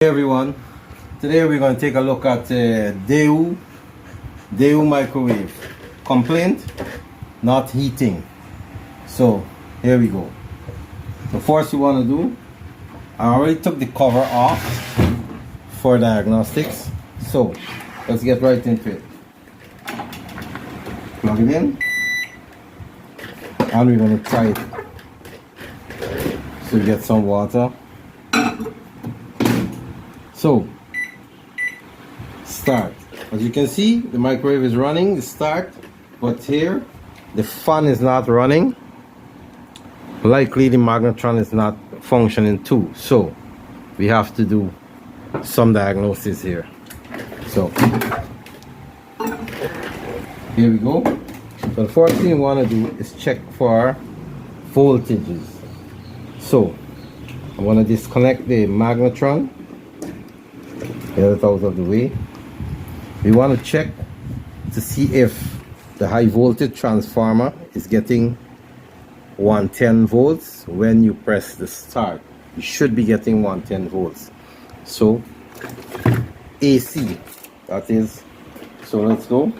Hey everyone, today we're going to take a look at daewoo microwave. Complaint, not heating. So here we go. The first you want to do, I already took the cover off for diagnostics. So let's get right into it. Plug it in and we're going to try it. So we get some water. So, start. As you can see, the microwave is running, the start, but here the fan is not running. Likely the magnetron is not functioning too. So, we have to do some diagnosis here. So, here we go. So, the first thing we want to do is check for voltages. So, I want to disconnect the magnetron. Get it out of the way. We want to check to see if the high voltage transformer is getting 110 volts when you press the start. You should be getting 110 volts. So AC, that is. So let's go.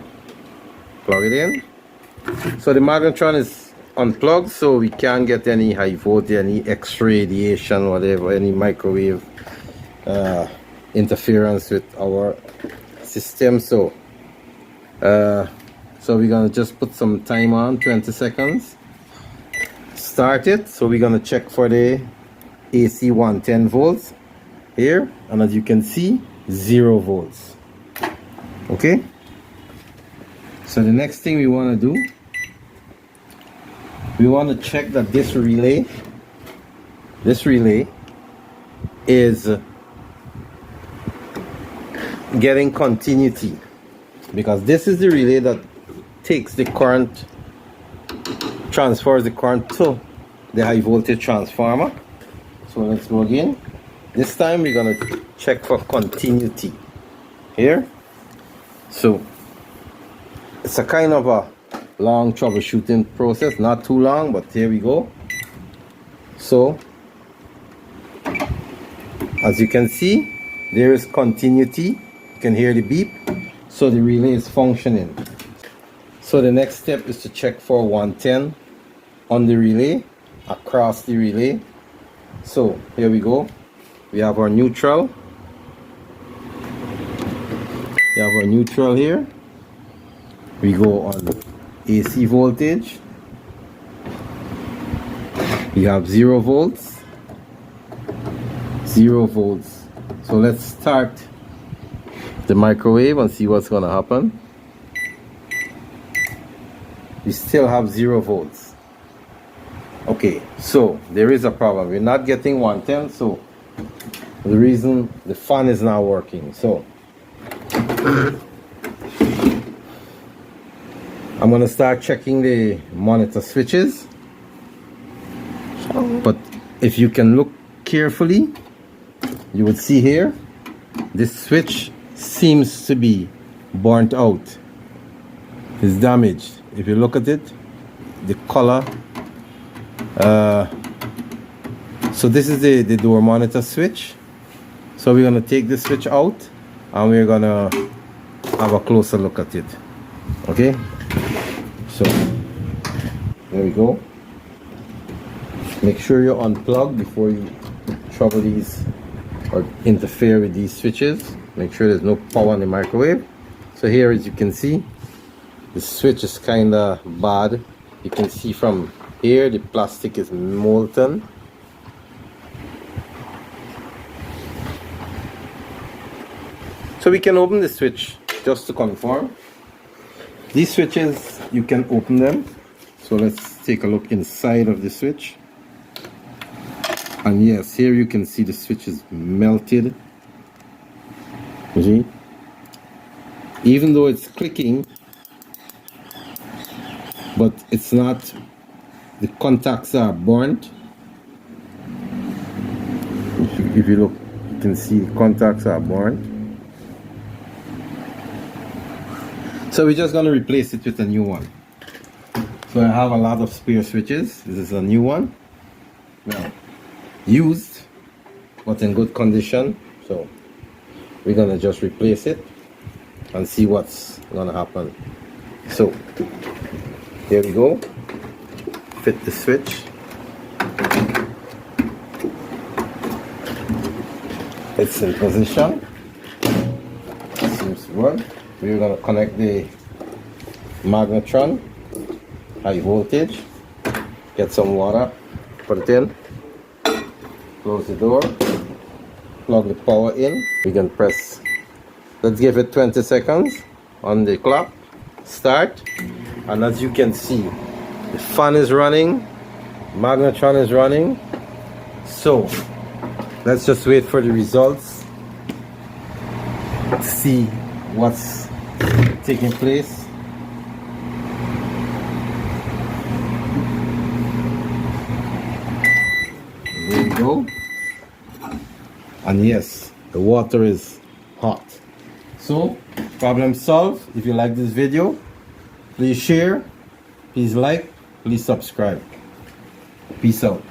Plug it in. So the magnetron is unplugged, so we can't get any high voltage, any X radiation, whatever, any microwave interference with our system. So we're gonna just put some time on, 20 seconds, start it. So we're gonna check for the AC 110 volts here, and as you can see, 0 volts. Okay, so the next thing we want to do, we want to check that this relay is getting continuity, because this is the relay that takes the current, transfers the current to the high voltage transformer. So let's go again. This time we're going to check for continuity here. So it's a kind of a long troubleshooting process, not too long, but here we go. So as you can see, there is continuity. You can hear the beep, so the relay is functioning. So the next step is to check for 110 on the relay, across the relay. So here we go. We have our neutral. We have our neutral here. We go on AC voltage. We have 0 volts. 0 volts. So let's start the microwave and see what's going to happen. We still have 0 volts. Okay, so there is a problem. We're not getting 110, so the reason the fan is not working. So I'm going to start checking the monitor switches. But if you can look carefully, you would see here this switch seems to be burnt out. It's damaged. If you look at it, the color. So this is the door monitor switch. So we're going to take this switch out and we're going to have a closer look at it. Okay, so there we go. Make sure you unplug before you trouble these or interfere with these switches. Make sure there's no power in the microwave. So here, as you can see, the switch is kind of bad. You can see from here the plastic is molten. So we can open the switch just to confirm. These switches, you can open them. So let's take a look inside of the switch. And yes, here you can see the switch is melted. You see? Even though it's clicking, but it's not, the contacts are burnt. If you look, you can see the contacts are burnt. So we're just going to replace it with a new one. So I have a lot of spare switches. This is a new one. Now, used, but in good condition. So we're gonna just replace it and see what's gonna happen. So here we go. Fit the switch. It's in position. Seems to work. We're gonna connect the magnetron, high voltage. Get some water, put it in, close the door, plug the power in. We can press, let's give it 20 seconds on the clock, start, and as you can see, the fan is running, magnetron is running. So let's just wait for the results to see what's taking place. There we go. And yes, the water is hot. So, problem solved. If you like this video, please share, please like, please subscribe. Peace out.